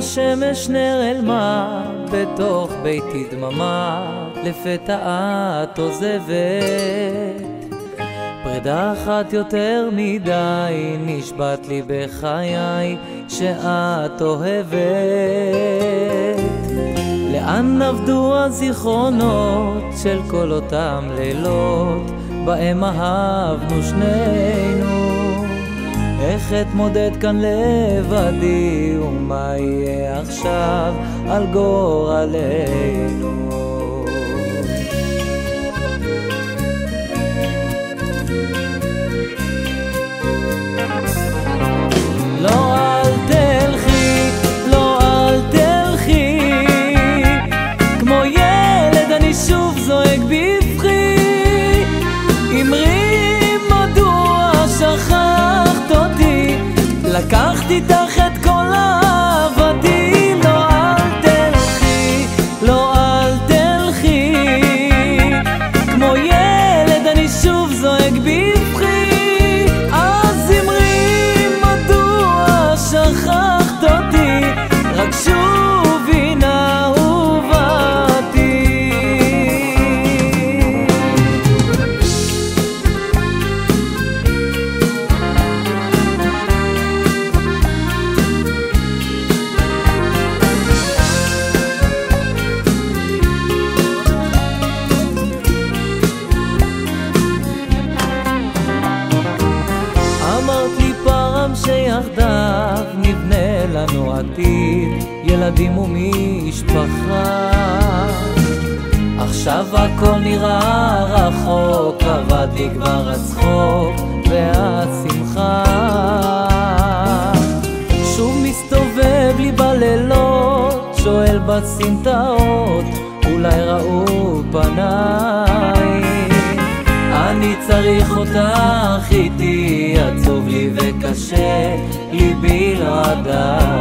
השמש נר אל מה, בתוך ביתי דממה, לפתע את עוזבת. פרידה אחת יותר מדי, נשבעת לי בחיי שאת אוהבת. לאן עבדו הזיכרונות של כל אותם לילות בהם אהבנו שנינו? איך אתמודד כאן לבדי, ומה יהיה עכשיו על גורלנו? לא אל תלכי, לא אל תלכי, כמו ילד אני שוב זועק בבכי. אמרי מדוע שכחת אותי, לקחת איתך את כל אהבתי. לא אל תלכי, לא אל תלכי, כמו ילד אני שוב זועק בבכי. אז אמרי מדוע שכחת אותי, רק שובי נא אהובתי. אמרת לי פעם שיחדיו נבנה לנו עתיד, ילדים ומשפחה. עכשיו הכל נראה רחוק, עבד לי כבר הצחוק והשמחה. שוב מסתובב לי בלילות, שואל בסמטאות, אולי ראו פניי. אני צריך אותך איתי, עצוב לי וקשה לי בלעדיי.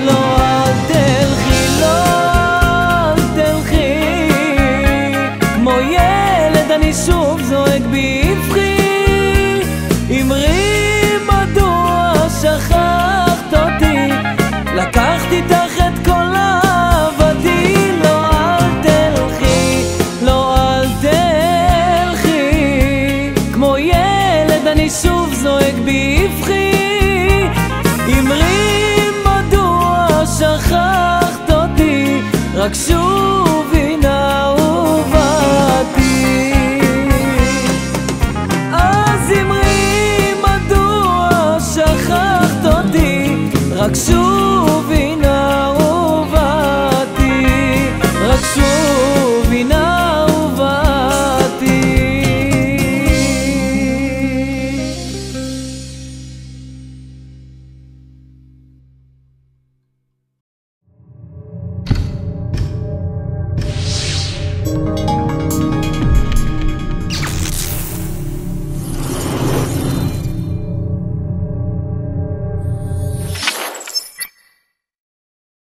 לא אל תלכי, לא אל תלכי, כמו ילד אני שוב זועק בבכי. אמרי מדוע שכחת אותי, לקחת איתך את כל אהבתי. לא אל תלכי, לא אל תלכי, כמו ילד אני שוב זועק בבכי. אמרי מדוע שכחת אותי, רק שובי נא אהובתי. אז אמרי מדוע שכחת אותי, רק שובי